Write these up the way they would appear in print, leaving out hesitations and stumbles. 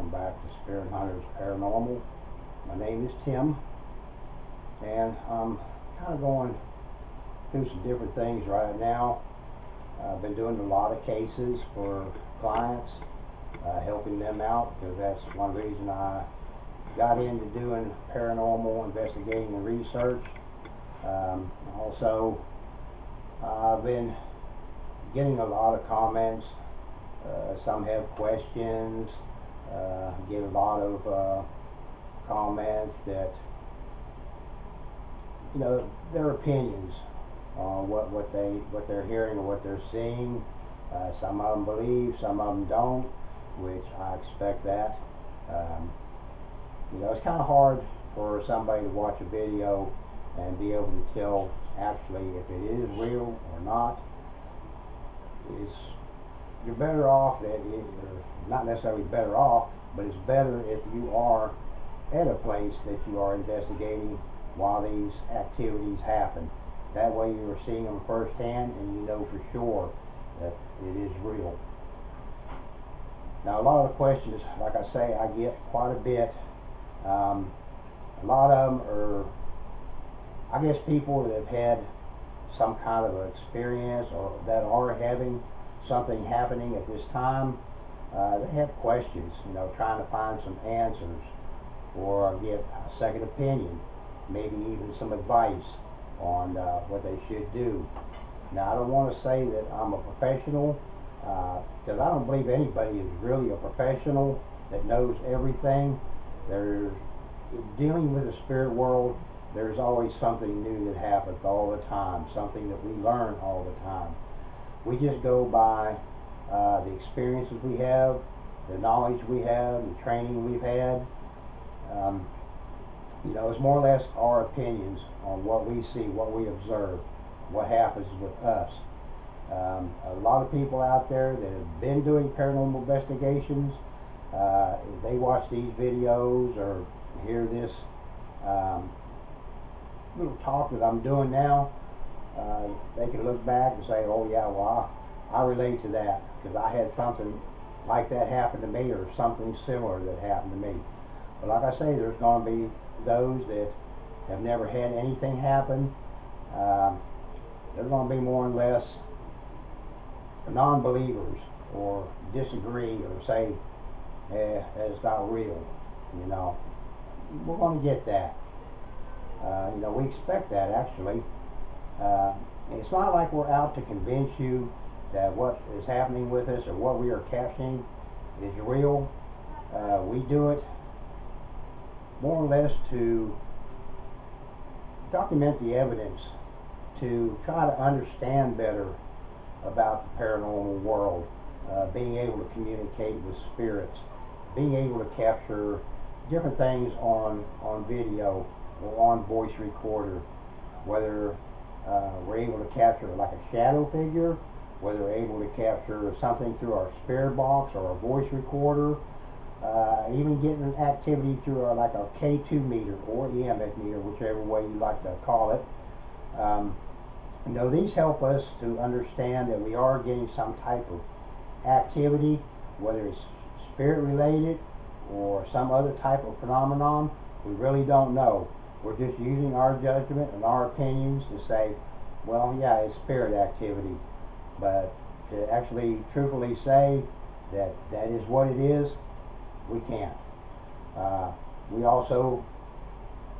welcome back to Spirit Hunters Paranormal. My name is Tim, and I'm kind of going through some different things right now. I've been doing a lot of cases for clients, helping them out, because that's one reason I got into doing paranormal investigating and research. Also, I've been getting a lot of comments. Some have questions. Get a lot of comments that, you know, their opinions on what they're hearing or what they're seeing. Some of them believe, some of them don't, which I expect that. You know, it's kind of hard for somebody to watch a video and be able to tell actually if it is real or not. You're better off that you're not necessarily better off, but it's better if you are at a place that you are investigating while these activities happen. That way you're seeing them firsthand and you know for sure that it is real. Now, a lot of the questions, like I say, I get quite a bit. A lot of them are, I guess, people that have had some kind of experience or that are having something happening at this time. They have questions, you know, trying to find some answers or get a second opinion, maybe even some advice on what they should do. Now, I don't want to say that I'm a professional, because I don't believe anybody is really a professional that knows everything. Dealing with the spirit world, there's always something new that happens all the time, something that we learn all the time. We just go by the experiences we have, the knowledge we have, the training we've had. You know, it's more or less our opinions on what we see, what we observe, what happens with us. A lot of people out there that have been doing paranormal investigations, if they watch these videos or hear this little talk that I'm doing now, they can look back and say, oh yeah, well, I relate to that because I had something like that happen to me, or something similar that happened to me. But like I say, there's going to be those that have never had anything happen. They're going to be more or less non-believers, or disagree, or say, it's not real. You know, we're going to get that. You know, we expect that, actually. It's not like we're out to convince you that what is happening with us or what we are capturing is real. We do it more or less to document the evidence, to try to understand better about the paranormal world, being able to communicate with spirits, being able to capture different things on video or on voice recorder, whether we're able to capture like a shadow figure, whether we're able to capture something through our spirit box or our voice recorder, even getting activity through like our K2 meter or EMF meter, whichever way you like to call it. You know, these help us to understand that we are getting some type of activity, whether it's spirit related or some other type of phenomenon. We really don't know. We're just using our judgment and our opinions to say, well, yeah, it's spirit activity. But to actually truthfully say that that is what it is, we can't. We also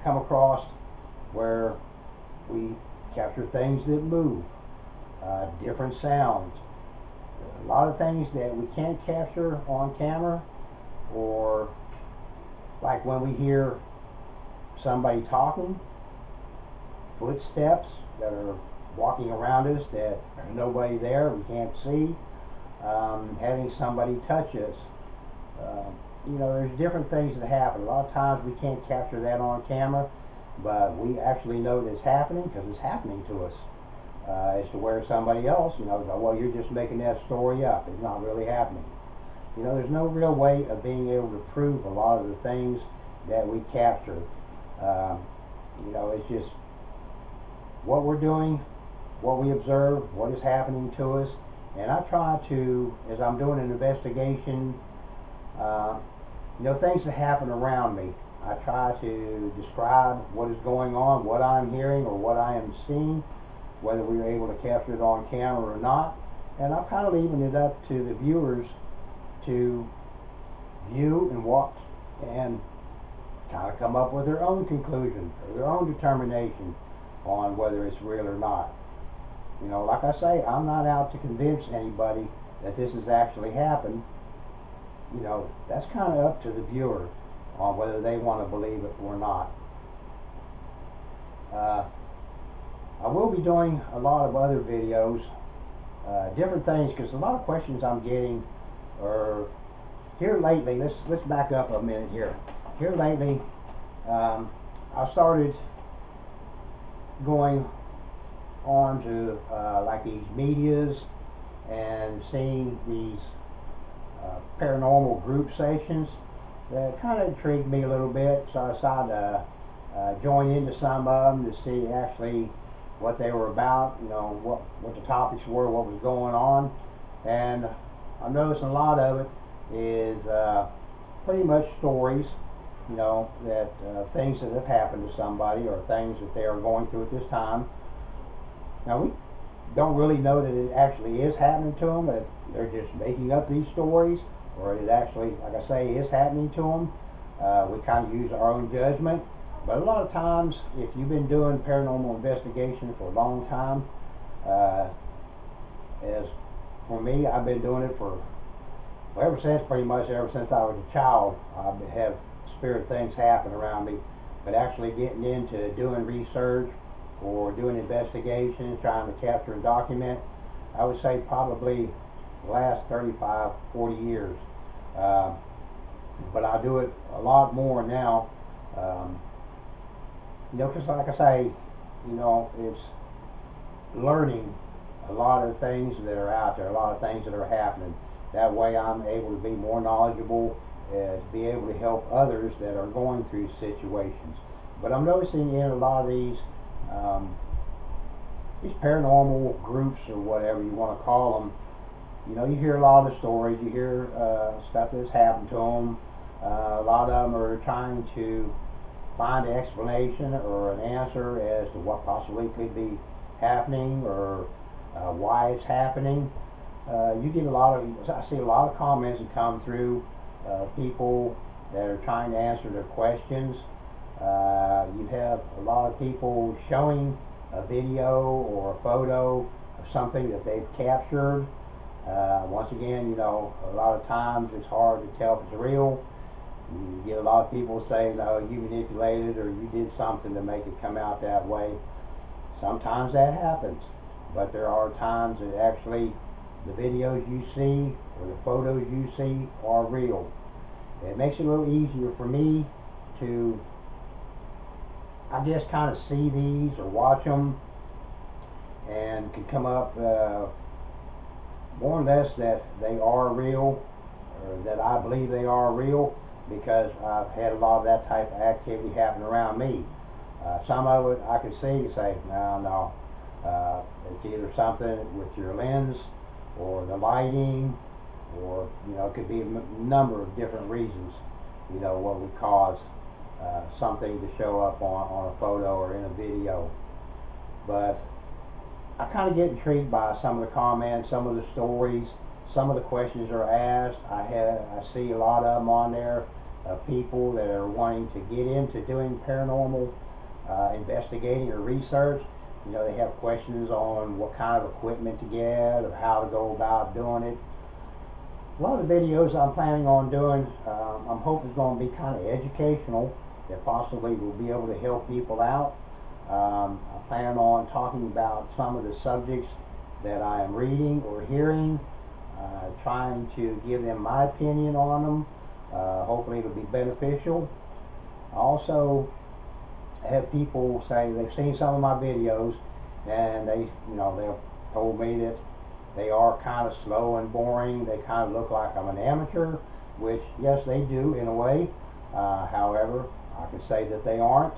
come across where we capture things that move, different sounds. A lot of things that we can't capture on camera, or like when we hear somebody talking, footsteps that are walking around us that there's nobody there, we can't see, having somebody touch us. You know, there's different things that happen. A lot of times we can't capture that on camera, but we actually know that it's happening because it's happening to us. As to where somebody else, you know, go, well, you're just making that story up. It's not really happening. You know, there's no real way of being able to prove a lot of the things that we capture. You know, it's just what we're doing, what we observe, what is happening to us. And I try to, as I'm doing an investigation, things that happen around me. I try to describe what is going on, what I'm hearing or what I am seeing, whether we were able to capture it on camera or not. And I'm kind of leaving it up to the viewers to view and watch and kind of come up with their own conclusion or their own determination on whether it's real or not. Like I say, I'm not out to convince anybody that this has actually happened. That's kind of up to the viewer on whether they want to believe it or not. I will be doing a lot of other videos, different things, because a lot of questions I'm getting are here lately. Let's back up a minute here. Here lately, I started going on to like these medias and seeing these paranormal group sessions that kind of intrigued me a little bit, so I decided to join into some of them to see actually what they were about, what the topics were, what was going on. And I'm noticing a lot of it is pretty much stories, that things that have happened to somebody or things that they are going through at this time. Now, we don't really know that it actually is happening to them, but they're just making up these stories, or it actually, like I say, is happening to them. We kind of use our own judgment. But a lot of times, if you've been doing paranormal investigation for a long time, as for me, I've been doing it for, well, ever since I was a child, I've had spirit things happen around me. But actually getting into doing research or doing investigations, trying to capture and document, I would say probably the last 35, 40 years. But I do it a lot more now. Because like I say, it's learning a lot of things that are out there, a lot of things that are happening. That way I'm able to be more knowledgeable, to be able to help others that are going through situations. But I'm noticing in a lot of these paranormal groups or whatever you want to call them, you hear a lot of the stories, you hear stuff that's happened to them. A lot of them are trying to find an explanation or an answer as to what possibly could be happening or why it's happening. You get I see a lot of comments that come through, people that are trying to answer their questions. You have a lot of people showing a video or a photo of something that they've captured. Once again, a lot of times it's hard to tell if it's real. You get a lot of people saying, "Oh, you manipulated or you did something to make it come out that way." Sometimes that happens, but there are times that actually the videos you see or the photos you see are real. It makes it a little easier for me to, I guess, kind of see these or watch them and can come up more or less that they are real, or that I believe they are real, because I've had a lot of that type of activity happen around me. Some of it I could see and say, no, it's either something with your lens or the lighting, or it could be a number of different reasons, what would cause something to show up on a photo or in a video. But I kind of get intrigued by some of the comments, some of the stories, some of the questions are asked. I see a lot of them on there of people that are wanting to get into doing paranormal investigating or research. They have questions on what kind of equipment to get or how to go about doing it. A lot of the videos I'm planning on doing, I'm hoping is going to be kind of educational, that possibly will be able to help people out. I plan on talking about some of the subjects that I am reading or hearing, trying to give them my opinion on them. Hopefully it'll be beneficial. I also have people say they've seen some of my videos and they've told me that they are kind of slow and boring. They kind of look like I'm an amateur, which yes, they do in a way. However, I can say that they aren't,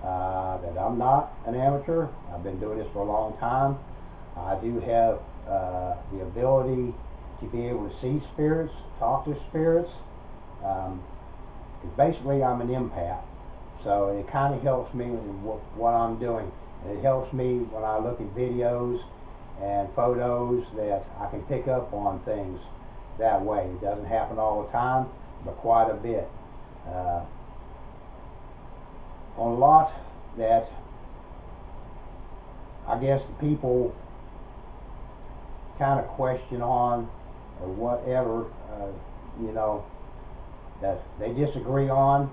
that I'm not an amateur. I've been doing this for a long time. I do have the ability to be able to see spirits, talk to spirits. 'cause basically I'm an empath. So it kind of helps me in what I'm doing. And it helps me when I look at videos and photos that I can pick up on things that way. It doesn't happen all the time, but quite a bit. On a lot that I guess the people kind of question on or whatever, you know, that they disagree on.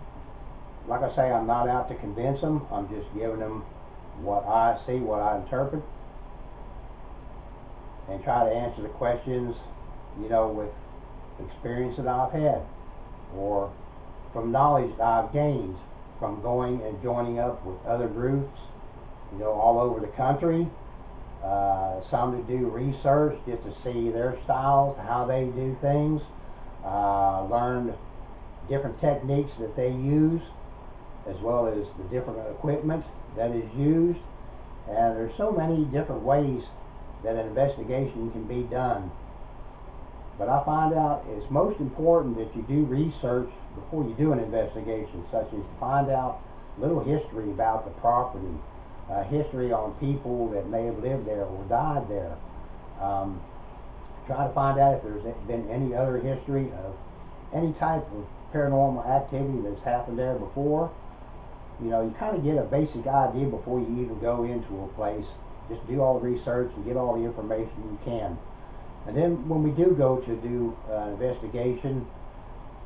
Like I say, I'm not out to convince them. I'm just giving them what I see, what I interpret, and try to answer the questions, you know, with experience that I've had, or from knowledge that I've gained from going and joining up with other groups, you know, all over the country. Some to do research just to see their styles, how they do things. Learned different techniques that they use, as well as the different equipment that is used. And there's so many different ways that an investigation can be done. But I find out it's most important that you do research before you do an investigation, such as to find out a little history about the property, history on people that may have lived there or died there. Try to find out if there's been any other history of any type of paranormal activity that's happened there before. You know, you kind of get a basic idea before you even go into a place. Just do all the research and get all the information you can. And then when we do go to do an investigation,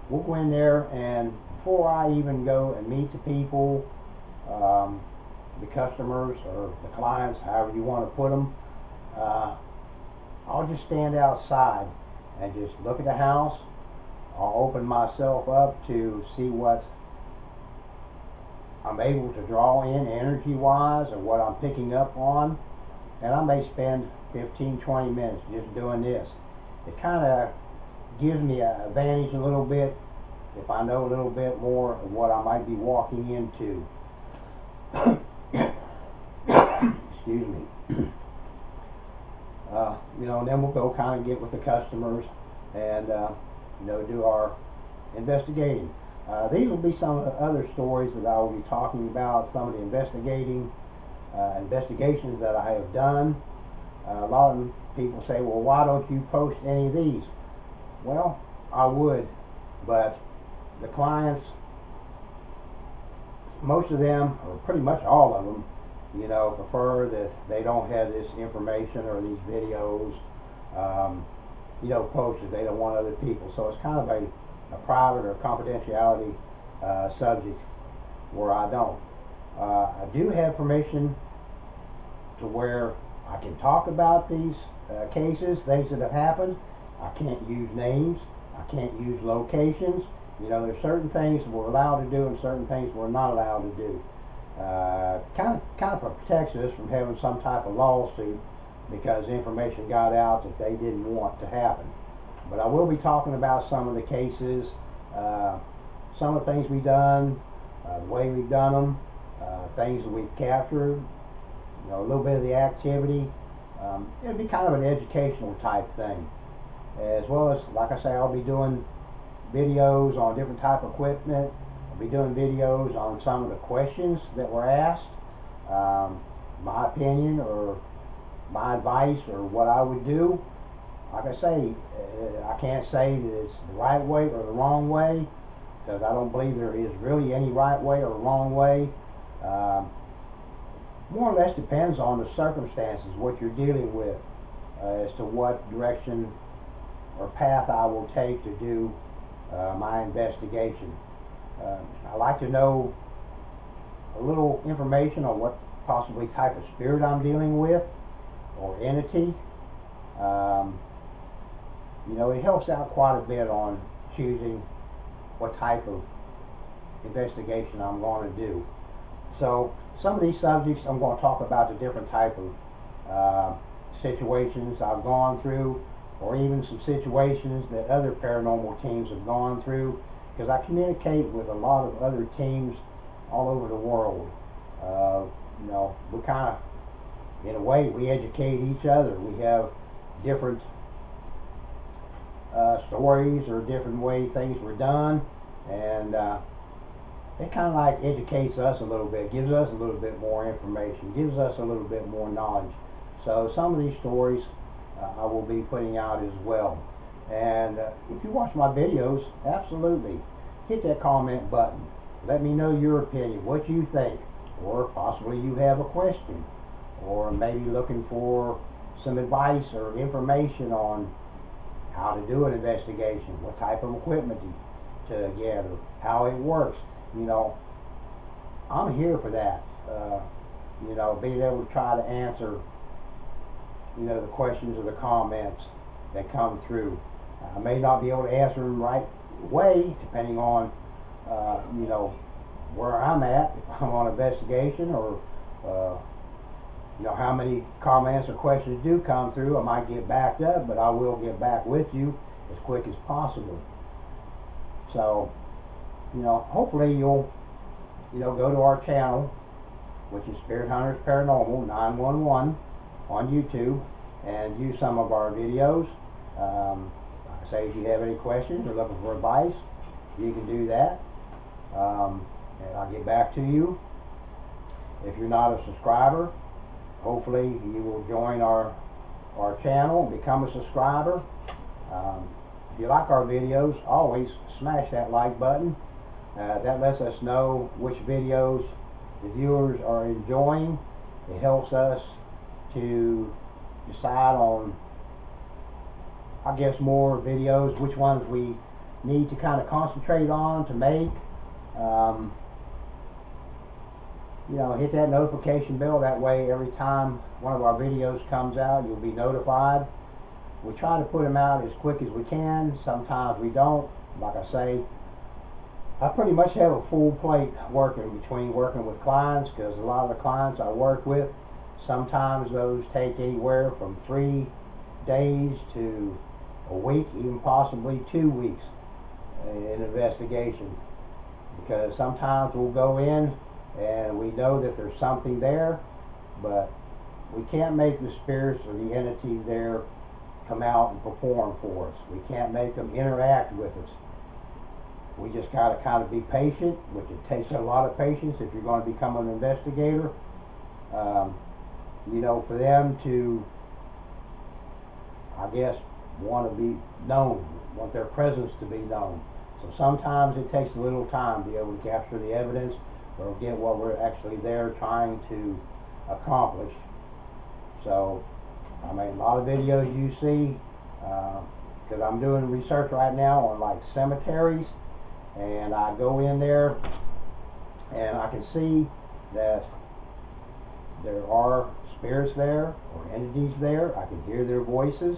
we'll go in there, and before I even go and meet the people, the customers or the clients, however you want to put them, I'll just stand outside and just look at the house. I'll open myself up to see what I'm able to draw in energy-wise or what I'm picking up on. And I may spend 15-20 minutes just doing this. It kind of gives me an advantage a little bit if I know a little bit more of what I might be walking into. Excuse me. You know, and then we'll go kind of get with the customers and you know, do our investigating. These will be some of the other stories that I will be talking about, some of the investigations that I have done. A lot of people say, well, why don't you post any of these? Well, I would, but the clients, most of them, or pretty much all of them, you know, prefer that they don't have this information or these videos, you know, posted. They don't want other people. So it's kind of a private or confidentiality subject where I don't. I do have permission to where I can talk about these cases, things that have happened. I can't use names. I can't use locations. You know, there's certain things we're allowed to do and certain things we're not allowed to do. Kind of protects us from having some type of lawsuit because information got out that they didn't want to happen. But I will be talking about some of the cases, some of the things we've done, the way we've done them, things that we've captured, you know, a little bit of the activity. It'll be kind of an educational type thing. As well as, like I say, I'll be doing videos on different type of equipment. I'll be doing videos on some of the questions that were asked, my opinion or my advice or what I would do. Like I say, I can't say that it's the right way or the wrong way, because I don't believe there is really any right way or wrong way. More or less depends on the circumstances, what you're dealing with, as to what direction or path I will take to do my investigation. I like to know a little information on what possibly type of spirit I'm dealing with or entity. You know, it helps out quite a bit on choosing what type of investigation I'm going to do. So some of these subjects I'm going to talk about the different type of situations I've gone through, or even some situations that other paranormal teams have gone through, because I communicate with a lot of other teams all over the world. You know, we kind of, in a way, we educate each other. We have different stories or different way things were done, and it kind of like educates us a little bit, gives us a little bit more information, gives us a little bit more knowledge. So some of these stories I will be putting out as well. And if you watch my videos, absolutely hit that comment button. Let me know your opinion, what you think, or possibly you have a question, or maybe looking for some advice or information on how to do an investigation, what type of equipment to gather, how it works. You know, I'm here for that. Being able to try to answer, the questions or the comments that come through. I may not be able to answer them right away, depending on, where I'm at, if I'm on investigation, or, how many comments or questions do come through. I might get backed up, but I will get back with you as quick as possible. So, hopefully you'll, go to our channel, which is Spirit Hunters Paranormal 911 on YouTube, and view some of our videos. Like I say, if you have any questions or looking for advice, you can do that. And I'll get back to you. If you're not a subscriber, hopefully you will join our channel and become a subscriber. If you like our videos, always smash that like button. That lets us know which videos the viewers are enjoying. It helps us to decide on, I guess, more videos, which ones we need to kind of concentrate on to make. Hit that notification bell. That way every time one of our videos comes out, you'll be notified. We try to put them out as quick as we can. Sometimes we don't. Like I say, I pretty much have a full plate between working with clients, because a lot of the clients I work with, sometimes those take anywhere from 3 days to a week, even possibly 2 weeks in investigation. Because sometimes we'll go in and we know that there's something there, but we can't make the spirits or the entity there come out and perform for us. We can't make them interact with us. We just gotta kind of be patient, which it takes a lot of patience if you're going to become an investigator. For them to, I guess, want to be known, want their presence to be known. So sometimes it takes a little time to be able to capture the evidence or get what we're actually there trying to accomplish. So, a lot of videos you see, because I'm doing research right now on like cemeteries, and I go in there and I can see that there are spirits there or entities there. I can hear their voices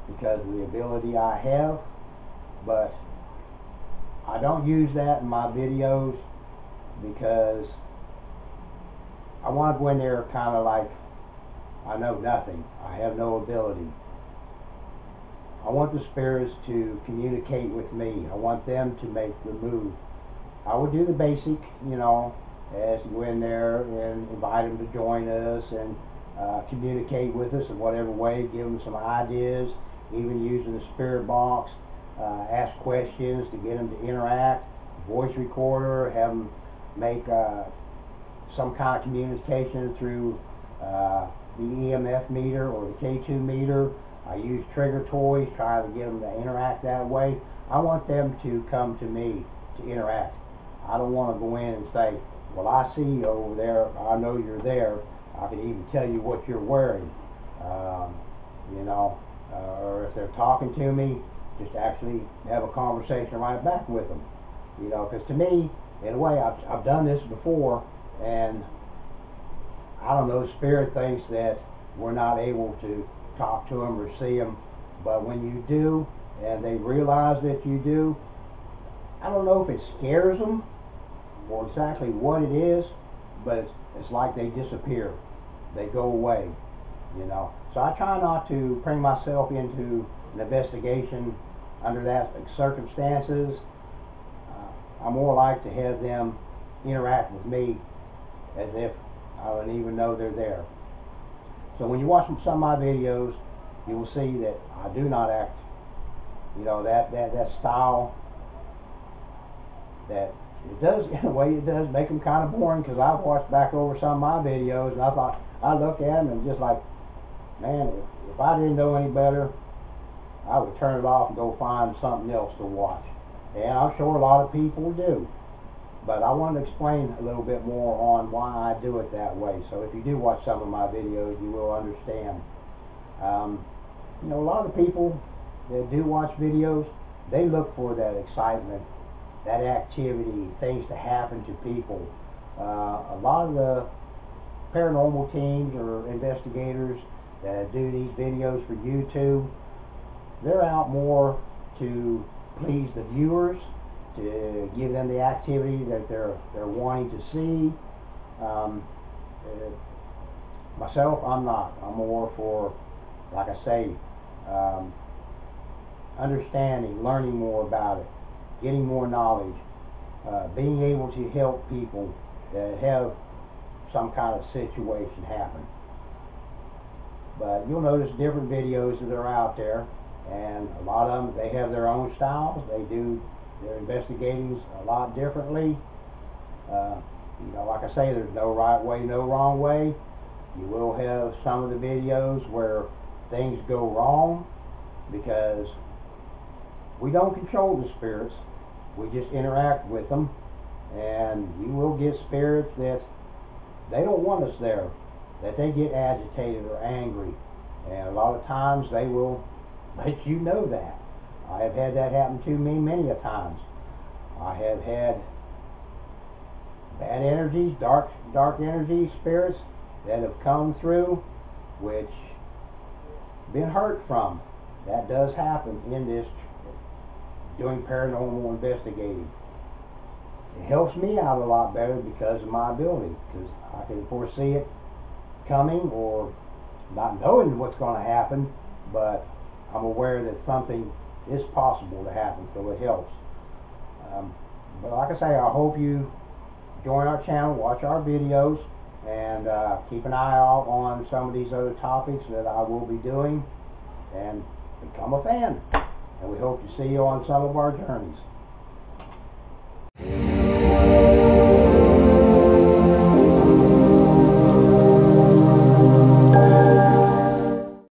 because of the ability I have, but I don't use that in my videos because I want to go in there kind of like I know nothing. I have no ability. I want the spirits to communicate with me. I want them to make the move. I would do the basic, as you go in there and invite them to join us and communicate with us in whatever way, give them some ideas, even using the spirit box, ask questions to get them to interact, voice recorder, have them make some kind of communication through the EMF meter or the K2 meter. I use trigger toys, try to get them to interact that way. I want them to come to me to interact. I don't want to go in and say, well, I see you over there, I know you're there, I can even tell you what you're wearing. Or if they're talking to me, just actually have a conversation right back with them. Because to me, in a way, I've done this before, and I don't know, spirit thinks that we're not able to talk to them or see them, but when you do, and they realize that you do, I don't know if it scares them or exactly what it is, but it's like they disappear. They go away, So I try not to bring myself into an investigation under that circumstances. I more like to have them interact with me as if I don't even know they're there. So when you watch some of my videos, you will see that I do not act, that style that it does, in a way, it does make them kind of boring, because I've watched back over some of my videos, and I thought, I look at them and just like, man, if I didn't know any better, I would turn it off and go find something else to watch. And I'm sure a lot of people do. But I wanted to explain a little bit more on why I do it that way. So if you do watch some of my videos, you will understand. You know, a lot of people that do watch videos, they look for that excitement, that activity, things to happen to people. A lot of the paranormal teams or investigators that do these videos for YouTube, they're out more to please the viewers, to give them the activity that they're wanting to see. Myself, I'm not. I'm more for, like I say, understanding, learning more about it, getting more knowledge, being able to help people that have some kind of situation happen. But you'll notice different videos that are out there, and a lot of them, they have their own styles. They do their investigations a lot differently. You know, like I say, there's no right way, no wrong way. You will have some of the videos where things go wrong, because we don't control the spirits. We just interact with them, and you will get spirits that they don't want us there, that they get agitated or angry, and a lot of times they will let you know that. I have had that happen to me many a times. I have had bad energies, dark energy spirits that have come through, which been hurt from. That does happen in this doing paranormal investigating. It helps me out a lot better because of my ability, because I can foresee it coming, or not knowing what's going to happen, but I'm aware that something is possible to happen, so it helps. But like I say, I hope you join our channel, watch our videos, and keep an eye out on some of these other topics that I will be doing, and become a fan. And we hope to see you on some of our journeys.